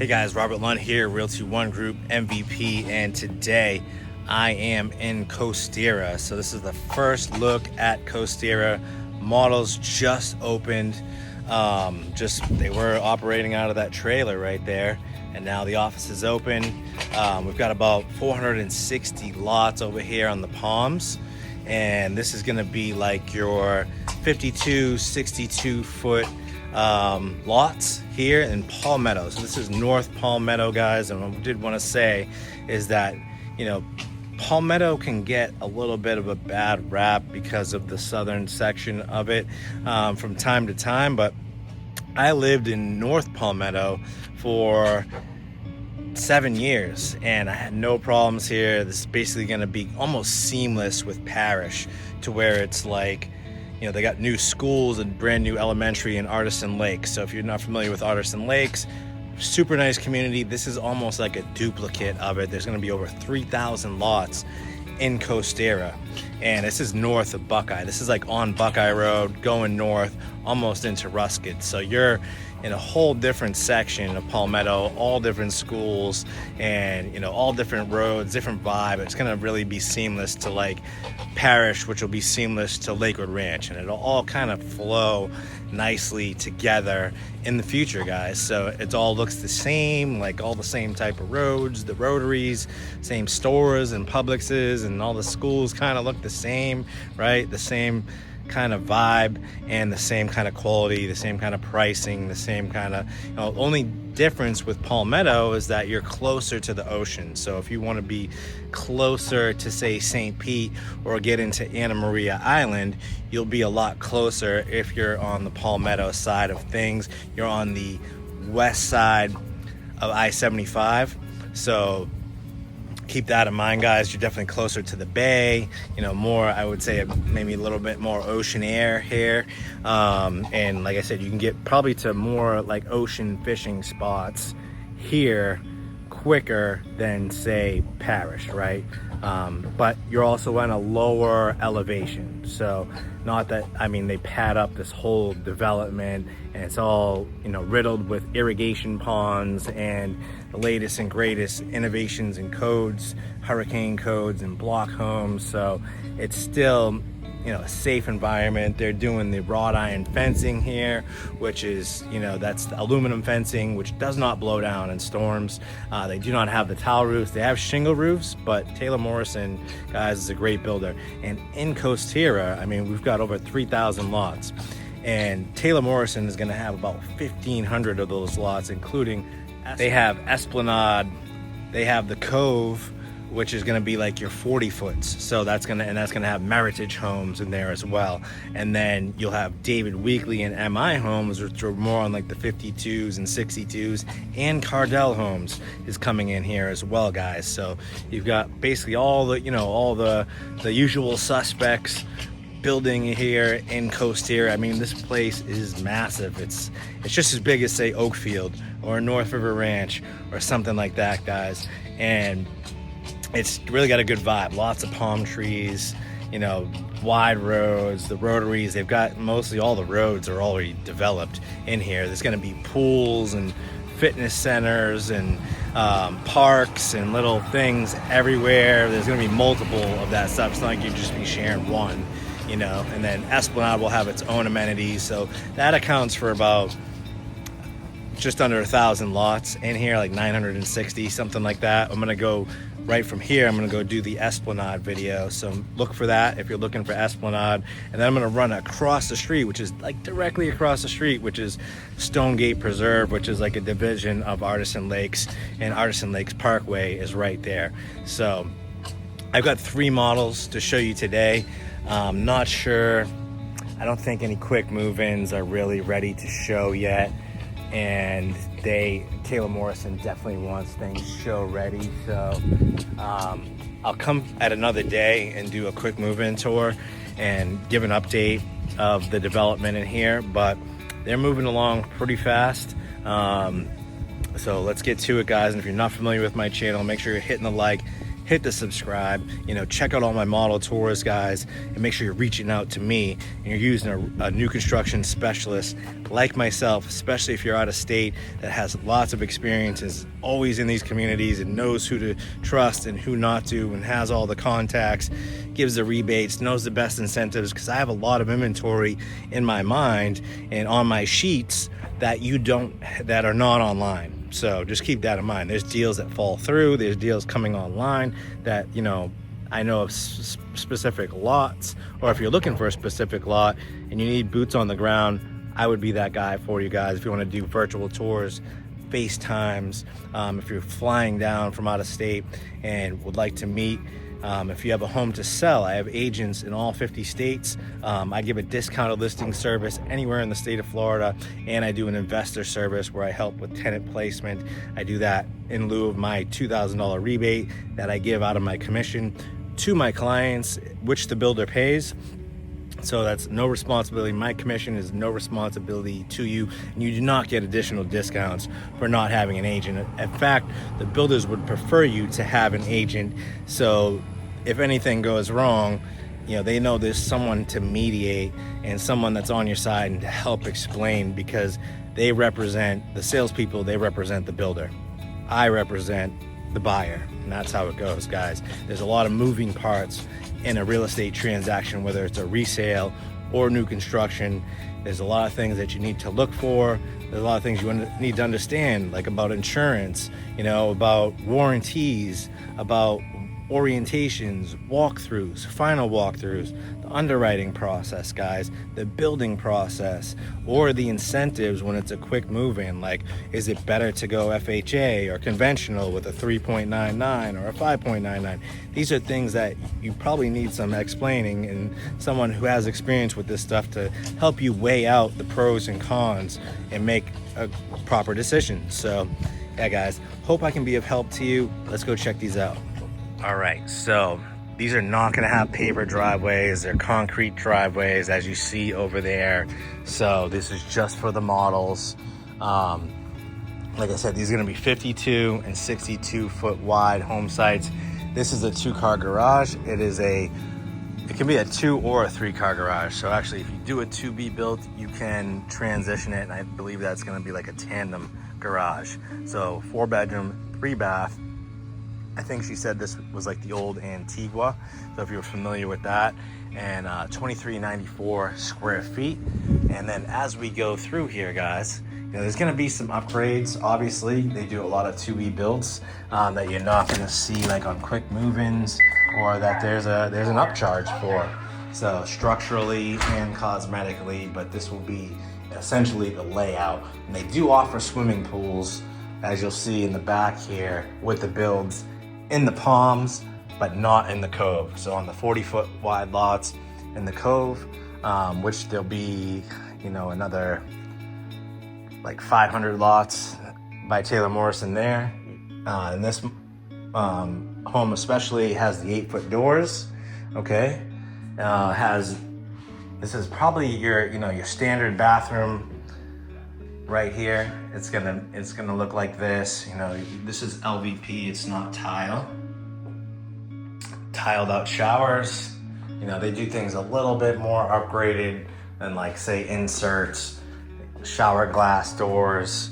guys, Robert Lund here, Realty One Group MVP, and today I am in Coasterra. So this is the first look at Coasterra. Models just opened. They were operating out of that trailer right there, and now the office is open. We've got about 460 lots over here on the Palms, and this is going to be like your 52, 62 foot lots here in Palmetto. So this is North Palmetto, guys, and what I did want to say is that, you know, Palmetto can get a little bit of a bad rap because of the southern section of it from time to time, but I lived in North Palmetto for 7 years and I had no problems here. This is basically going to be almost seamless with Parish, to where it's like, you know, they got new schools and brand new elementary in Artisan Lakes. So if you're not familiar with Artisan Lakes, super nice community. This is almost like a duplicate of it. There's going to be over 3,000 lots in Coasterra, and this is north of Buckeye. This is like on Buckeye Road going north almost into Ruskin. So you're in a whole different section of Palmetto, all different schools, and, you know, all different roads, different vibe. It's going to really be seamless to like Parish, which will be seamless to Lakewood Ranch, and it'll all kind of flow nicely together in the future, guys. So it all looks the same, like all the same type of roads, the rotaries, same stores and Publixes, and all the schools kind of look the same, right? The same kind of vibe and the same kind of quality, the same kind of pricing, the same kind of, you know, only difference with Palmetto is that you're closer to the ocean. So if you want to be closer to, say, St. Pete or get into Anna Maria Island, you'll be a lot closer if you're on the Palmetto side of things. You're on the west side of I-75. So keep that in mind, guys. You're definitely closer to the bay, you know, more, I would say maybe a little bit more ocean air here, and like I said, you can get probably to more like ocean fishing spots here quicker than, say, Parish, right? But you're also on a lower elevation, so not that, I mean, they pad up this whole development and it's all, you know, riddled with irrigation ponds and the latest and greatest innovations and codes, hurricane codes and block homes. So it's still, you know, a safe environment. They're doing the wrought iron fencing here, which is, you know, that's the aluminum fencing, which does not blow down in storms. They do not have the tile roofs. They have shingle roofs, but Taylor Morrison, guys, is a great builder. And in Coasterra, I mean, we've got over 3,000 lots, and Taylor Morrison is going to have about 1,500 of those lots, including, they have Esplanade, they have the Cove, which is going to be like your 40 foots. So that's going to have Meritage homes in there as well. And then you'll have David Weekley and MI homes, which are more on like the 52s and 62s, and Cardell homes is coming in here as well, guys. So you've got basically all the, you know, all the usual suspects building here in Coasterra. I mean, this place is massive. It's just as big as, say, Oakfield or North River Ranch or something like that, guys. And it's really got a good vibe. Lots of palm trees, you know, wide roads, the rotaries. They've got mostly all the roads are already developed in here. There's going to be pools and fitness centers and parks and little things everywhere. There's going to be multiple of that stuff. It's not like you'd just be sharing one, you know. And then Esplanade will have its own amenities. So that accounts for about just under 1,000 lots in here, like 960, something like that. I'm going to go right from here. I'm going to go do the Esplanade video, so look for that if you're looking for Esplanade. And then I'm going to run across the street, which is like directly across the street, which is Stonegate Preserve, which is like a division of Artisan Lakes, and Artisan Lakes Parkway is right there. So I've got 3 models to show you today. Not sure, I don't think any quick move-ins are really ready to show yet, and Taylor Morrison definitely wants things show ready. So I'll come at another day and do a quick move-in tour and give an update of the development in here, but they're moving along pretty fast. So let's get to it, guys. And if you're not familiar with my channel, make sure you're hitting the like, hit the subscribe, check out all my model tours, guys, and make sure you're reaching out to me and you're using a new construction specialist like myself, especially if you're out of state, that has lots of experiences, always in these communities, and knows who to trust and who not to, and has all the contacts, gives the rebates, knows the best incentives, because I have a lot of inventory in my mind and on my sheets that are not online. So just keep that in mind. There's deals that fall through, there's deals coming online that, I know of specific lots, or if you're looking for a specific lot and you need boots on the ground, I would be that guy for you guys. If you want to do virtual tours, FaceTimes, if you're flying down from out of state and would like to meet, if you have a home to sell, I have agents in all 50 states. I give a discounted listing service anywhere in the state of Florida, and I do an investor service where I help with tenant placement. I do that in lieu of my $2,000 rebate that I give out of my commission to my clients, which the builder pays. So that's no responsibility. My commission is no responsibility to you, and you do not get additional discounts for not having an agent. In fact, the builders would prefer you to have an agent, so if anything goes wrong, they know there's someone to mediate and someone that's on your side and to help explain, because they represent the salespeople, they represent the builder. I represent the buyer, and that's how it goes, guys. There's a lot of moving parts in a real estate transaction, whether it's a resale or new construction. There's a lot of things that you need to look for. There's a lot of things you need to understand, like about insurance, about warranties, about orientations, walkthroughs, final walkthroughs, the underwriting process, guys, the building process, or the incentives when it's a quick move-in. Like, is it better to go FHA or conventional with a 3.99 or a 5.99? These are things that you probably need some explaining, and someone who has experience with this stuff to help you weigh out the pros and cons and make a proper decision. So yeah, guys, hope I can be of help to you. Let's go check these out. All right, so these are not gonna have paper driveways. They're concrete driveways, as you see over there. So this is just for the models. Like I said, these are gonna be 52 and 62 foot wide home sites. This is a 2-car garage. It can be a 2 or a 3-car garage. So actually, if you do a 2B built, you can transition it, and I believe that's gonna be like a tandem garage. So 4 bedroom, 3 bath. I think she said this was like the old Antigua, so if you're familiar with that, and 2394 square feet. And then as we go through here, guys, there's going to be some upgrades. Obviously, they do a lot of 2E builds that you're not going to see like on quick move-ins, or that there's an upcharge for. So structurally and cosmetically, but this will be essentially the layout. And they do offer swimming pools, as you'll see in the back here, with the builds in the palms, but not in the cove. So on the 40-foot wide lots in the cove, which there'll be, another like 500 lots by Taylor Morrison there. And this home especially has the 8-foot doors. Okay, this is probably your standard bathroom. Right here, it's gonna look like this. This is LVP, it's not tile. Tiled out showers. They do things a little bit more upgraded than, like, say, inserts, shower glass doors,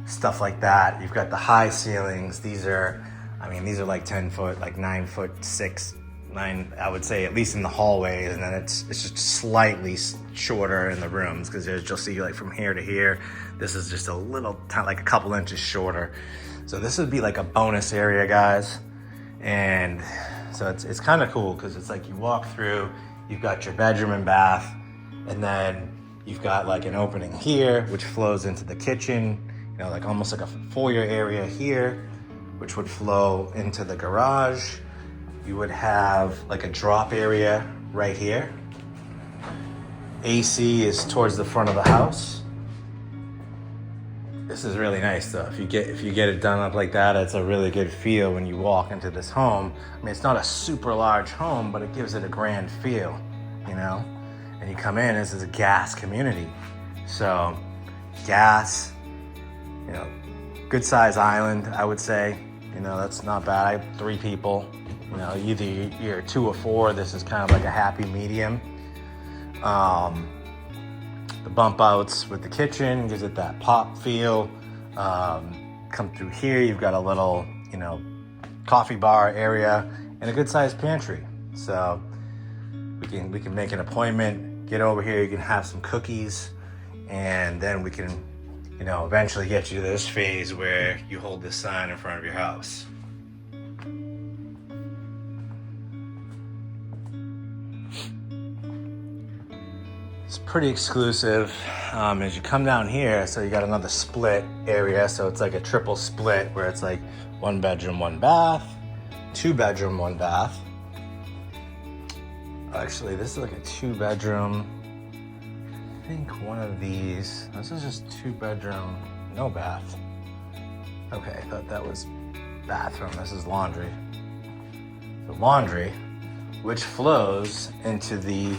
stuff like that. You've got the high ceilings. These are like 10 foot, like 9 foot 6, 9, I would say, at least in the hallways, and then it's just slightly shorter in the rooms, because you'll see, like, from here to here, this is just a little, like a couple inches shorter. So this would be like a bonus area, guys. And so it's kind of cool, because it's like you walk through, you've got your bedroom and bath, and then you've got like an opening here, which flows into the kitchen, like almost like a foyer area here, which would flow into the garage. You would have like a drop area right here. AC is towards the front of the house. This is really nice though. If you get it done up like that, it's a really good feel when you walk into this home. It's not a super large home, but it gives it a grand feel, And you come in, this is a gas community. So gas, good size island, I would say. That's not bad. I have 3 people You know, either you're a 2 or 4. This is kind of like a happy medium. The bump outs with the kitchen gives it that pop feel. Come through here, you've got a little, you know, coffee bar area and a good sized pantry. So we can make an appointment, get over here, you can have some cookies, and then we can, you know, eventually get you to this phase where you hold this sign in front of your house. It's pretty exclusive. As you come down here, so you got another split area, so it's like a triple split where it's like 1 bedroom, 1 bath, 2 bedroom, 1 bath. Actually, this is like a 2 bedroom. I think one of these, this is just 2 bedroom, no bath. Okay, I thought that was bathroom. This is laundry. The laundry, which flows into the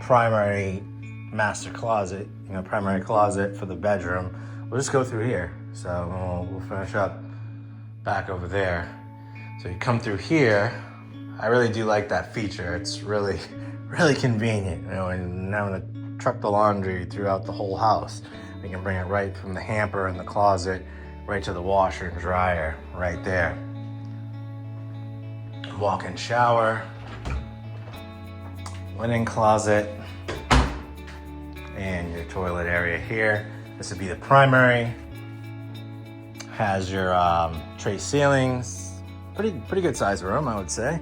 primary master closet, you know, primary closet for the bedroom. We'll just go through here. So we'll finish up back over there. So you come through here. I really do like that feature. It's really, really convenient, you know, and now I'm gonna truck the laundry throughout the whole house. We can bring it right from the hamper in the closet right to the washer and dryer right there. Walk-in shower, linen closet, and your toilet area here. This would be the primary. Has your tray ceilings. Pretty good sized room, I would say.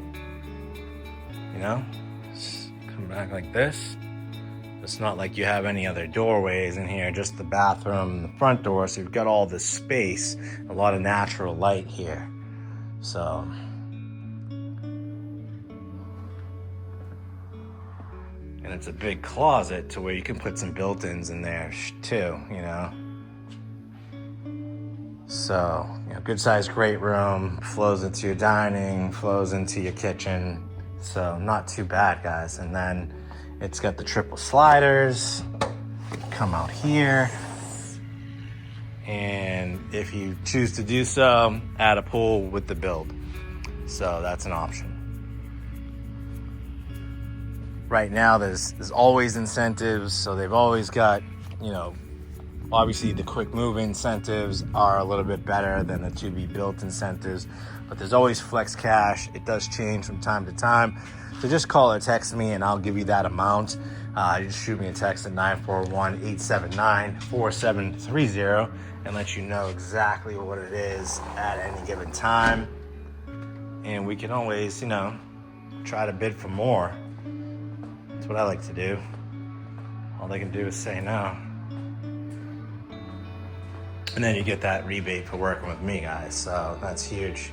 You know, just come back like this. It's not like you have any other doorways in here, just the bathroom, the front door. So you've got all this space, a lot of natural light here. So, and it's a big closet to where you can put some built-ins in there too, you know. So, you know, good sized great room, flows into your dining, flows into your kitchen. So not too bad, guys. And then it's got the triple sliders. Come out here. And if you choose to do so, add a pool with the build. So that's an option. Right now, there's always incentives. So they've always got, you know, obviously the quick move incentives are a little bit better than the to be built incentives, but there's always flex cash. It does change from time to time. So just call or text me and I'll give you that amount. Just shoot me a text at 941-879-4730 and let you know exactly what it is at any given time. And we can always, you know, try to bid for more. That's what I like to do. All they can do is say no. And then you get that rebate for working with me, guys. So that's huge.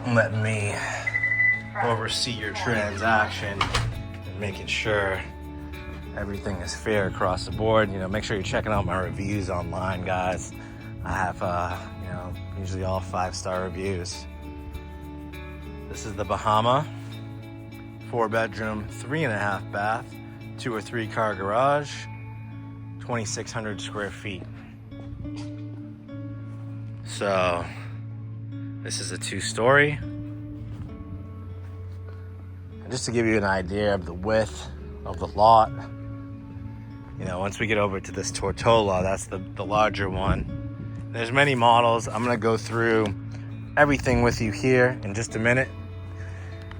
Letting me oversee your transaction and making sure everything is fair across the board. You know, make sure you're checking out my reviews online, guys. I have, you know, usually all 5-star reviews. This is the Bahama, 4-bedroom, 3.5 bath, 2 or 3 car garage. 2,600 square feet. So this is a 2-story. And just to give you an idea of the width of the lot, you know, once we get over to this Tortola, that's the larger one. There's many models. I'm gonna go through everything with you here in just a minute.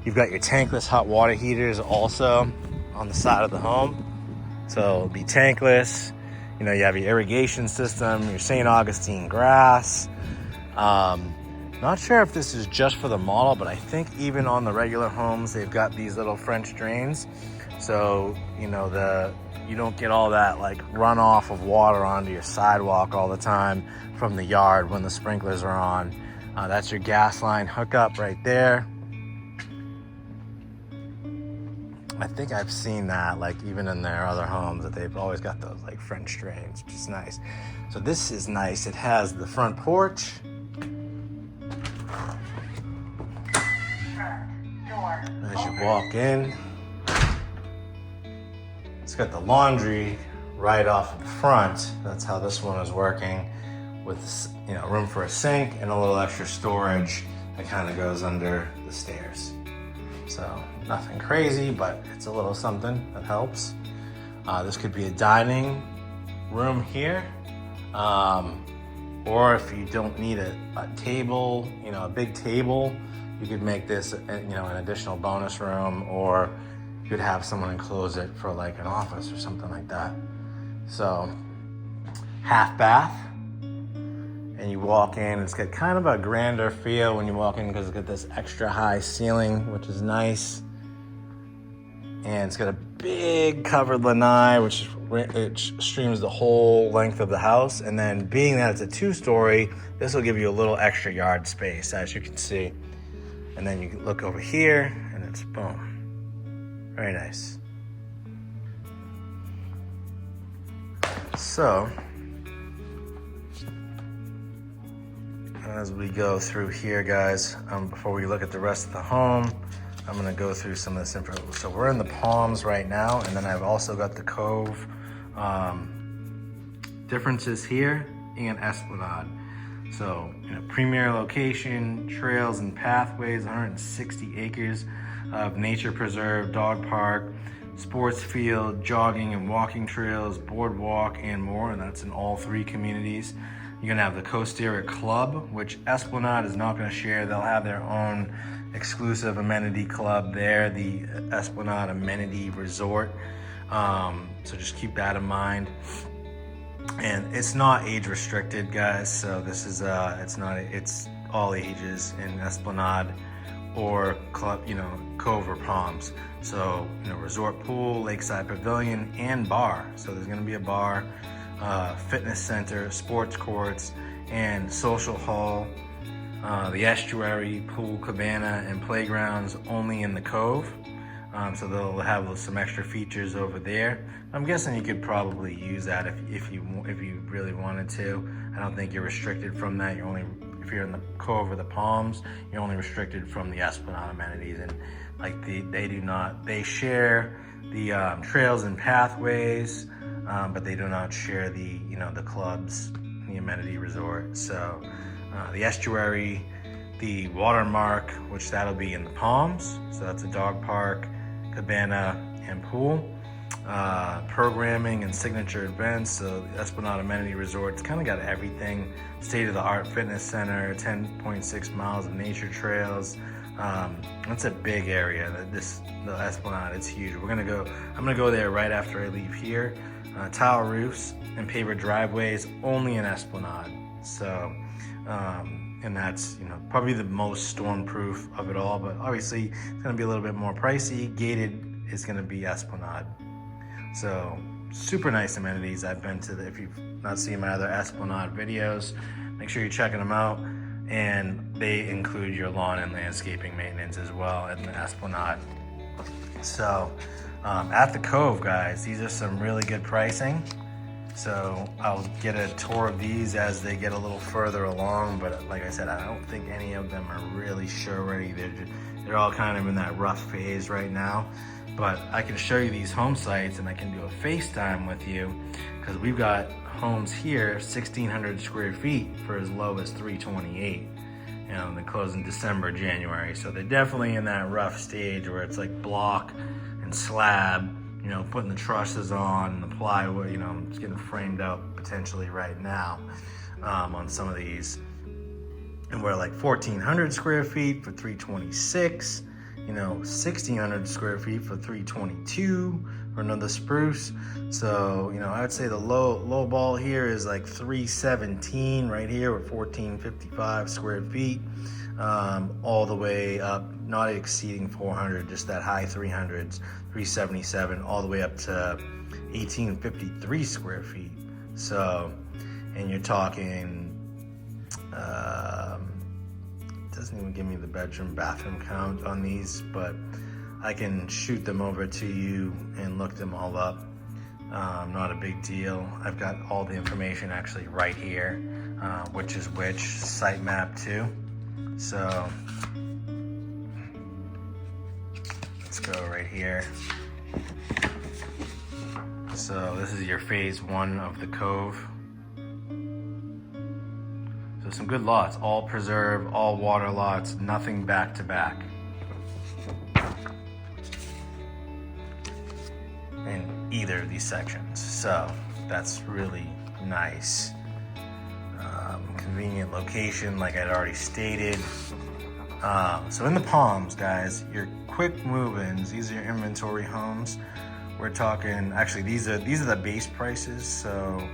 You've got your tankless hot water heaters also on the side of the home. So it'll be tankless. You know, you have your irrigation system, your St. Augustine grass. Not sure if this is just for the model, but I think even on the regular homes, they've got these little French drains. So, you know, you don't get all that like runoff of water onto your sidewalk all the time from the yard when the sprinklers are on. That's your gas line hookup right there. I think I've seen that, like even in their other homes, that they've always got those like French drains, which is nice. So this is nice. It has the front porch. As you walk in, it's got the laundry right off of the front. That's how this one is working, with, you know, room for a sink and a little extra storage that kind of goes under the stairs. So nothing crazy, but it's a little something that helps. This could be a dining room here. Or if you don't need a table, a big table, you could make this, an additional bonus room, or you could have someone enclose it for like an office or something like that. So, half bath, and you walk in, it's got kind of a grander feel when you walk in because it's got this extra high ceiling, which is nice. And it's got a big covered lanai, which streams the whole length of the house. And then being that it's a 2-story, this will give you a little extra yard space, as you can see. And then you can look over here, and it's boom. Very nice. So, as we go through here, guys, before we look at the rest of the home, I'm gonna go through some of this info. So we're in the Palms right now, and then I've also got the Cove. Differences here and Esplanade. So, premier location, trails and pathways, 160 acres of nature preserve, dog park, sports field, jogging and walking trails, boardwalk, and more, and that's in all 3 communities. You're gonna have the Coasterra Club, which Esplanade is not gonna share. They'll have their own exclusive amenity club there, the Esplanade Amenity Resort. So just keep that in mind. And it's not age restricted, guys. So this is it's all ages in Esplanade or club, Cove or Palms. So resort pool, lakeside pavilion, and bar. So there's gonna be a bar, fitness center, sports courts, and social hall. The estuary, pool, cabana, and playgrounds only in the Cove. So they'll have some extra features over there. I'm guessing you could probably use that if you really wanted to. I don't think you're restricted from that. If you're in the Cove or the Palms, you're only restricted from the Esplanade amenities. And like they share the trails and pathways, but they do not share the the clubs, the amenity resort. So the estuary, the watermark, which that'll be in the Palms. So that's a dog park, cabana, and pool. Programming and signature events. So the Esplanade Amenity Resort, it's kind of got everything. State-of-the-art fitness center, 10.6 miles of nature trails. It's a big area. The Esplanade, it's huge. I'm gonna go there right after I leave here. Tile roofs and paver driveways only in Esplanade. So, and that's probably the most storm-proof of it all. But obviously, it's gonna be a little bit more pricey. Gated is gonna be Esplanade. So super nice amenities. I've been to if you've not seen my other Esplanade videos, make sure you're checking them out. And they include your lawn and landscaping maintenance as well in the Esplanade. So at the Cove, guys, these are some really good pricing. So I'll get a tour of these as they get a little further along. But like I said, I don't think any of them are really show-ready. They're all kind of in that rough phase right now. But I can show you these home sites, and I can do a FaceTime with you, because we've got homes here 1,600 square feet for as low as $328. They close in December, January. So they're definitely in that rough stage where it's like block and slab, putting the trusses on and the plywood, it's getting framed out potentially right now on some of these. And we're like 1,400 square feet for $326. 1,600 square feet for $322 for another spruce. So, I would say the low ball here is like $317 right here with 1,455 square feet, all the way up, not exceeding 400, just that high 300s, 377, all the way up to 1,853 square feet. So, and you're talking, doesn't even give me the bedroom bathroom count on these, but I can shoot them over to you and look them all up. Not a big deal. I've got all the information actually right here, which is which, site map too. So let's go right here. So this is your phase 1 of the Cove. So So some good lots, all preserve, all water lots, nothing back to back. In either of these sections. So that's really nice. Convenient location, like I'd already stated. So in the Palms, guys, your quick move-ins, these are your inventory homes. We're talking, actually these are the base prices. So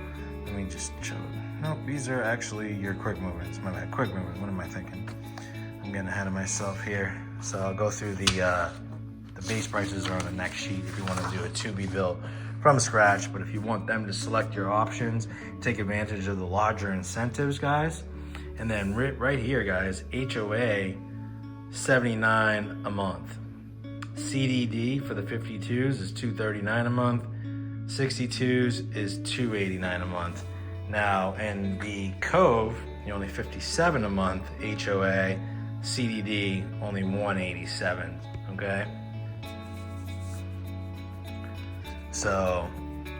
let me just show. Nope, these are actually your quick move-ins. My bad, quick move-in. What am I thinking? I'm getting ahead of myself here. So I'll go through the base prices are on the next sheet if you want to do a to-be-built from scratch. But if you want them to select your options, take advantage of the larger incentives, guys. And then right here, guys, HOA, $79 a month. CDD for the 52s is $239 a month. 62s is $289 a month. Now, in the Cove, you're only $57 a month. HOA, CDD, only $187, okay? So,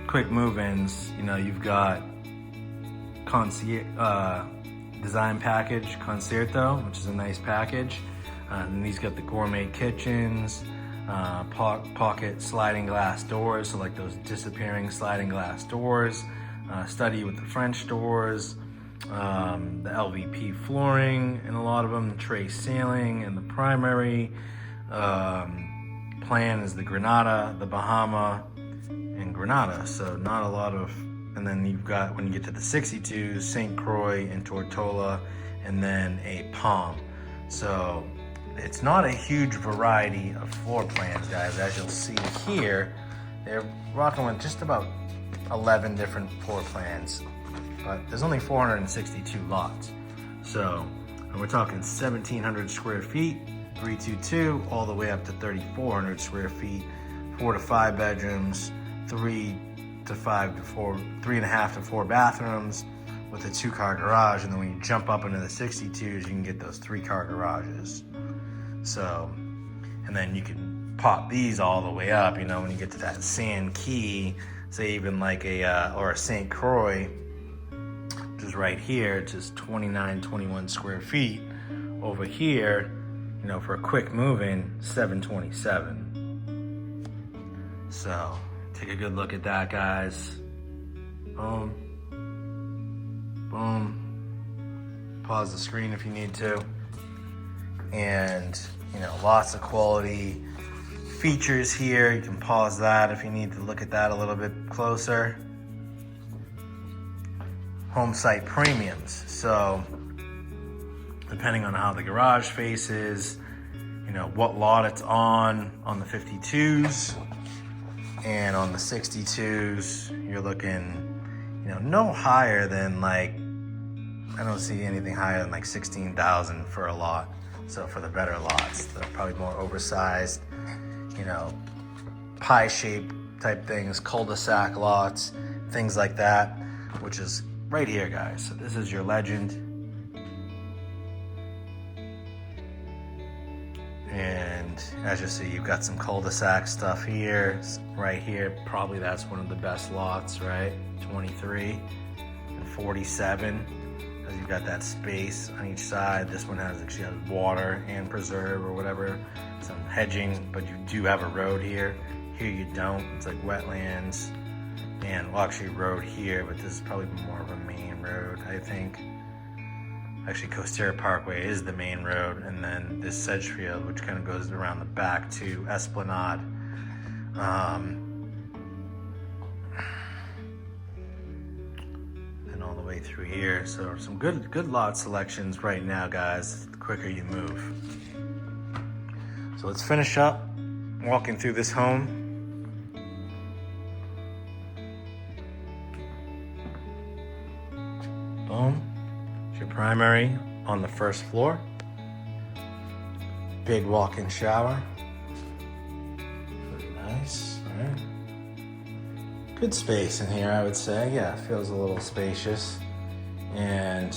quick move-ins, you know, you've got design package, Concerto, which is a nice package. And these got the gourmet kitchens, pocket sliding glass doors, so like those disappearing sliding glass doors, study with the French doors, the LVP flooring in a lot of them, the tray ceiling in the primary. Plan is the Grenada, the Bahama, and Granada, so not a lot of, and then you've got, when you get to the 62s, St. Croix and Tortola, and then a Palm. So it's not a huge variety of floor plans, guys. As you'll see here, they're rocking with just about 11 different floor plans, but there's only 462 lots. So, and we're talking 1,700 square feet, 322, all the way up to 3,400 square feet, 4 to 5 bedrooms, 3.5 to 4 bathrooms with a 2-car garage. And then when you jump up into the 62s, you can get those 3-car garages. So, and then you can pop these all the way up, you know, when you get to that Sand Key, say even like or a St. Croix, which is right here, just 21 square feet. Over here, you know, for a quick move-in, 727. So, take a good look at that, guys. Boom. Boom. Pause the screen if you need to. And, you know, lots of quality features here. You can pause that if you need to look at that a little bit closer. Home site premiums. So, depending on how the garage faces, you know, what lot it's on the 52s. And on the 62s, you're looking, you know, no higher than like, I don't see anything higher than like 16,000 for a lot. So for the better lots, they're probably more oversized, you know, pie shape type things, cul-de-sac lots, things like that, which is right here, guys. So this is your Legend. And as you see, you've got some cul-de-sac stuff here, right here. Probably that's one of the best lots, right? 23 and 47. As you've got that space on each side. This one actually has water and preserve or whatever, some hedging, but you do have a road here. Here you don't. It's like wetlands, and well, actually road here, but this is probably more of a main road, I think. Actually, Coasterra Parkway is the main road, and then this Sedgefield, which kind of goes around the back to Esplanade. And all the way through here. So some good lot selections right now, guys, the quicker you move. So let's finish up walking through this home. Boom. Your primary on the first floor. Big walk-in shower. Pretty nice, right? Good space in here, I would say. Yeah, it feels a little spacious. And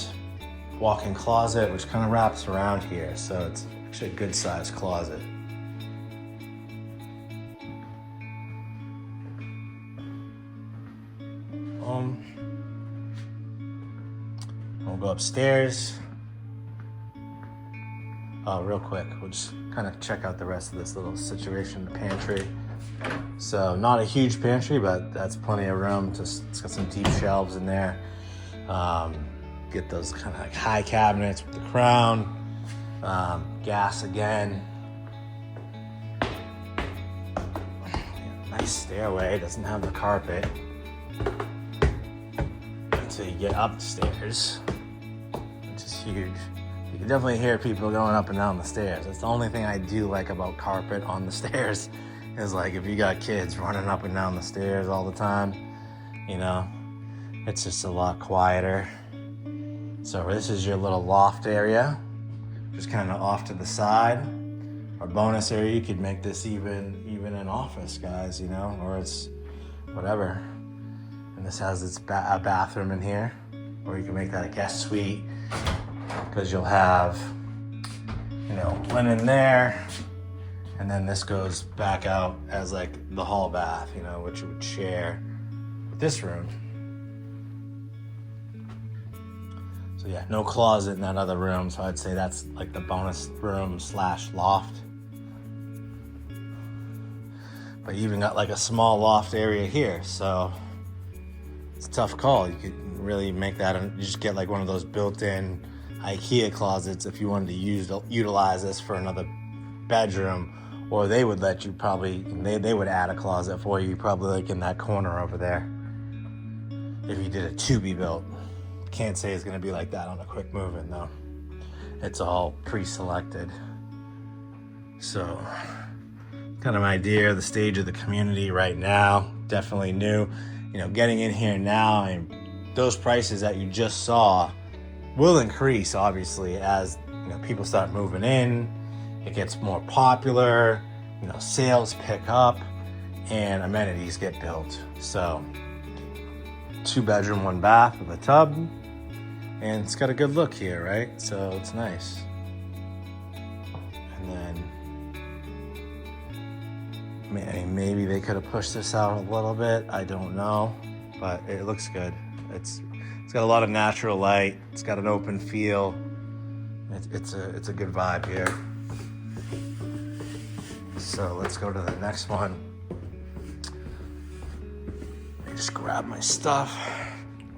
walk-in closet, which kind of wraps around here. So it's actually a good sized closet. We'll go upstairs. Oh, real quick, we'll just kind of check out the rest of this little situation, the pantry. So not a huge pantry, but that's plenty of room. It's got some deep shelves in there. Get those kind of like high cabinets with the crown. Gas again. Nice stairway, doesn't have the carpet until you get upstairs, which is huge. You can definitely hear people going up and down the stairs. That's the only thing I do like about carpet on the stairs is like if you got kids running up and down the stairs all the time, you know, it's just a lot quieter. So this is your little loft area, just kind of off to the side. Our bonus area, you could make this even an office, guys, you know, or it's whatever. And this has its a bathroom in here, or you can make that a guest suite because you'll have, you know, linen there, and then this goes back out as like the hall bath, you know, which you would share with this room. So yeah, no closet in that other room, so I'd say that's like the bonus room / loft. But you even got like a small loft area here, so it's a tough call. You could really make that, and you just get like one of those built-in IKEA closets if you wanted to utilize this for another bedroom, or they would let you probably, they would add a closet for you, probably like in that corner over there, if you did a to-be-built. Can't say it's gonna be like that on a quick move-in though. It's all pre-selected. So, kind of an idea of the stage of the community right now. Definitely new. You know, getting in here now, and those prices that you just saw will increase, obviously, as you know people start moving in. It gets more popular. You know, sales pick up, and amenities get built. So, 2-bedroom, 1 bath with a tub, and it's got a good look here, right? So it's nice. And then maybe they could have pushed this out a little bit. I don't know, but it looks good. It's got a lot of natural light. It's got an open feel. It's a good vibe here. So let's go to the next one. Let me just grab my stuff.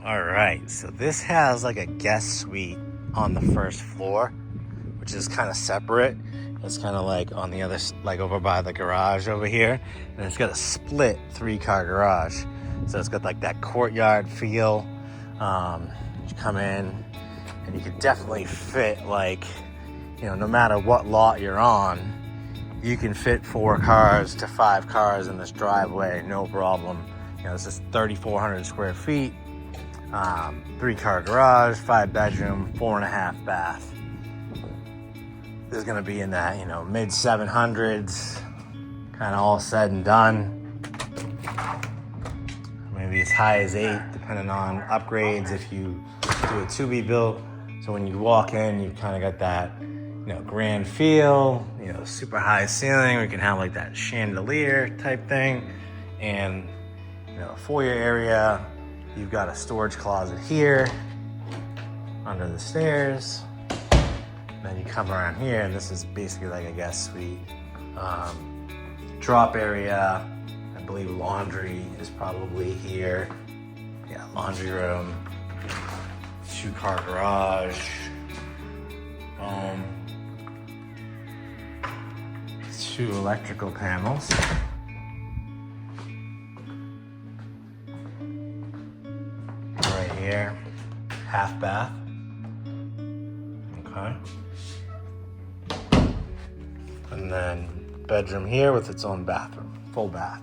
All right, so this has like a guest suite on the first floor, which is kind of separate. It's kind of like on the other, like over by the garage over here. And it's got a split 3-car garage. So it's got like that courtyard feel. You come in and you can definitely fit like, you know, no matter what lot you're on, you can fit 4 cars to 5 cars in this driveway, no problem. You know, this is 3,400 square feet, 3-car garage, 5-bedroom, 4.5 bath. This is gonna be in that, you know, mid 700s, kind of all said and done. Maybe as high as 8, depending on upgrades if you do a to-be-built. So when you walk in, you kind of got that, you know, grand feel, you know, super high ceiling. We can have like that chandelier type thing. And, you know, foyer area, you've got a storage closet here under the stairs. Then you come around here, and this is basically like a guest suite. Drop area, I believe laundry is probably here. Yeah, laundry room, 2-car garage, 2 electrical panels. Right here, half bath. Okay. And then bedroom here with its own bathroom, full bath.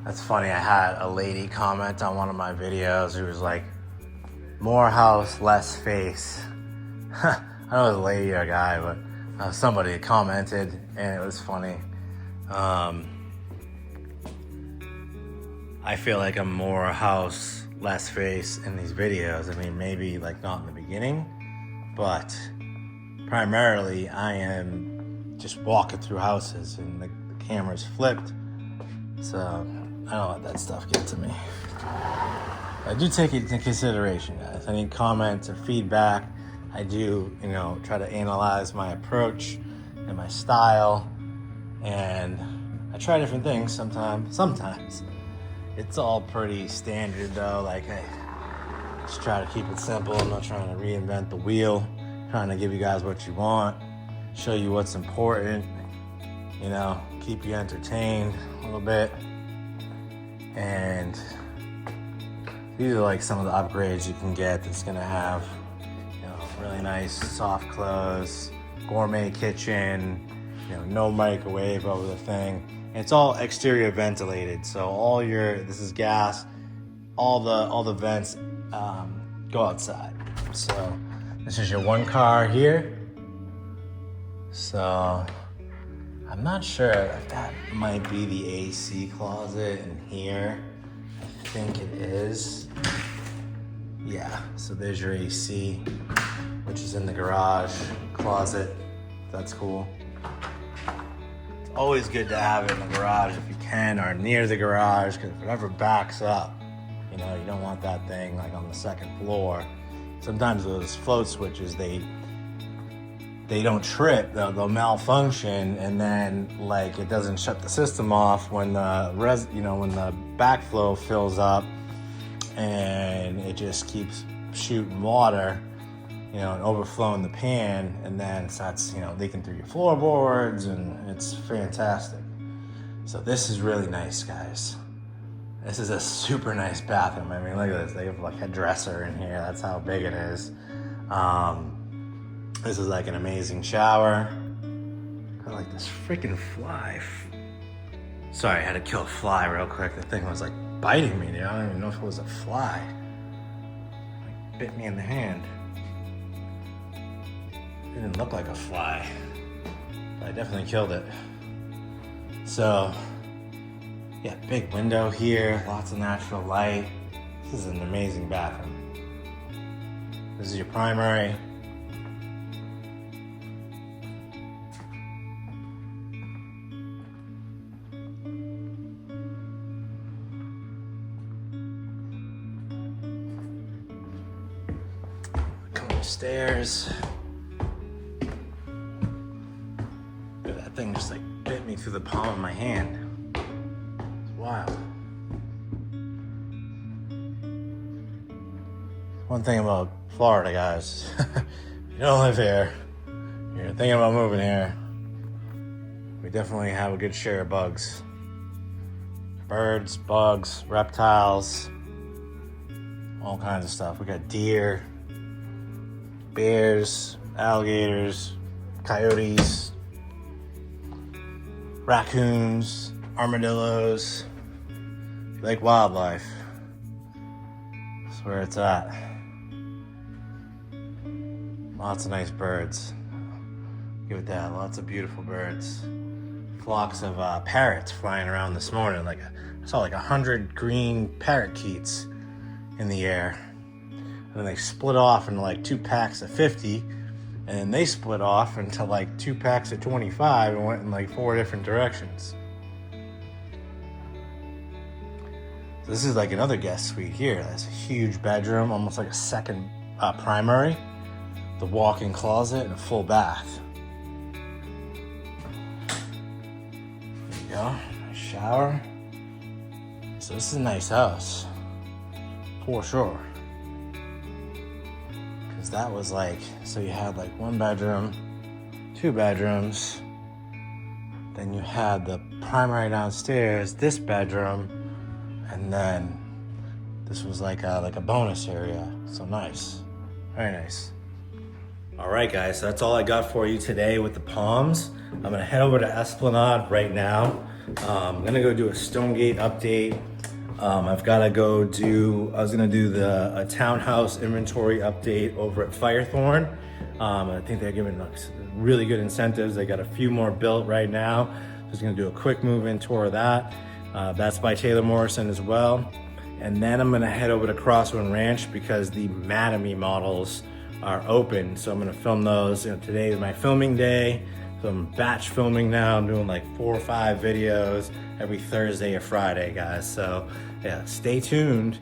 That's funny, I had a lady comment on one of my videos who was like, more house, less face. I don't know if it was a lady or a guy, but somebody commented, and it was funny. I feel like I'm more house, less face in these videos. I mean, maybe like not in the beginning, but primarily I am just walking through houses and the camera's flipped. So I don't let that stuff get to me. I do take it into consideration, guys. Any comments or feedback, I do, try to analyze my approach and my style, and I try different things sometimes. It's all pretty standard though, like I just try to keep it simple. I'm not trying to reinvent the wheel, trying to give you guys what you want, show you what's important, keep you entertained a little bit. And these are like some of the upgrades you can get that's gonna have, really nice soft clothes, gourmet kitchen, no microwave over the thing. And it's all exterior ventilated, so this is gas, all the vents go outside. So this is your one car here. So I'm not sure if that might be the AC closet in here. I think it is. Yeah, so there's your AC, which is in the garage closet. That's cool. It's always good to have it in the garage if you can, or near the garage, because if it ever backs up, you don't want that thing like on the second floor. Sometimes those float switches, they don't trip, they'll malfunction, and then like it doesn't shut the system off when the when the backflow fills up, and it just keeps shooting water, and overflowing the pan, and then starts leaking through your floorboards, and it's fantastic. So this is really nice, guys. This is a super nice bathroom. I mean, look at this. They have like a dresser in here. That's how big it is. This is like an amazing shower. Got like this freaking fly. Sorry, I had to kill a fly real quick. The thing was like biting me, dude. I don't even know if it was a fly. Like bit me in the hand. It didn't look like a fly, but I definitely killed it. So, yeah, big window here, lots of natural light. This is an amazing bathroom. This is your primary. Come upstairs. That thing just like bit me through the palm of my hand. It's wild. One thing about Florida, guys, if you don't live here, you're thinking about moving here, we definitely have a good share of bugs. Birds, bugs, reptiles, all kinds of stuff. We got deer, bears, alligators, coyotes, raccoons, armadillos. If you like wildlife, that's where it's at. Lots of nice birds. Give it that. Lots of beautiful birds. Flocks of parrots flying around this morning. I saw like 100 green parakeets in the air. And then they split off into like 2 packs of 50. And then they split off into like 2 packs of 25 and went in like 4 different directions. So this is like another guest suite here. That's a huge bedroom, almost like a second primary. The walk-in closet and a full bath. There you go, nice shower. So this is a nice house, for sure. Because that was like, so you had like 1 bedroom, 2 bedrooms, then you had the primary downstairs, this bedroom, and then this was like a bonus area. So nice, very nice. All right, guys, so that's all I got for you today with the Palms. I'm gonna head over to Esplanade right now. I'm gonna go do a Stonegate update. I've gotta go I was gonna do a townhouse inventory update over at Firethorn. I think they're giving really good incentives. They got a few more built right now. Just gonna do a quick move-in tour of that. That's by Taylor Morrison as well. And then I'm gonna head over to Crosswind Ranch because the Madame models are open. So I'm gonna film those. You know, today is my filming day. So I'm batch filming now. I'm doing like 4 or 5 videos every Thursday or Friday, guys. So yeah, stay tuned.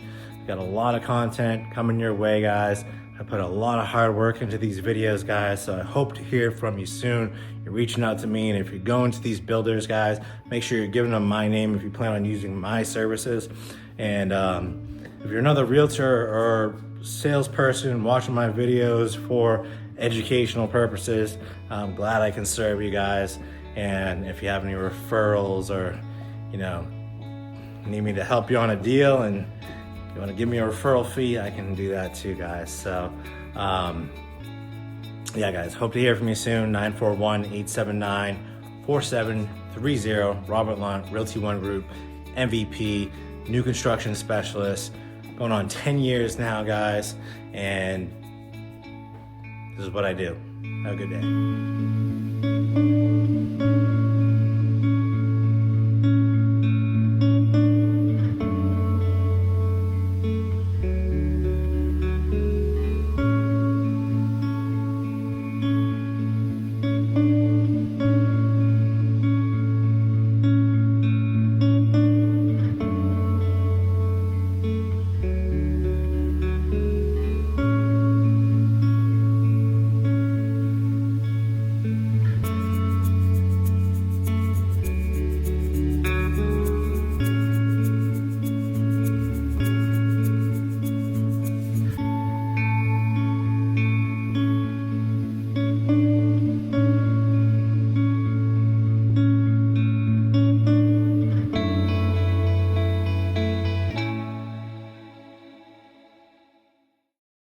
Got a lot of content coming your way, guys. I put a lot of hard work into these videos, guys. So I hope to hear from you soon. You're reaching out to me, and if you're going to these builders, guys, make sure you're giving them my name if you plan on using my services. And if you're another realtor or salesperson watching my videos for educational purposes, I'm glad I can serve you guys. And if you have any referrals or, you know, need me to help you on a deal and you want to give me a referral fee, I can do that too, guys. So yeah, guys, hope to hear from you soon. 941-879-4730. Robert Lunt, Realty One Group, MVP, new construction specialist, going on 10 years now, guys, and this is what I do. Have a good day.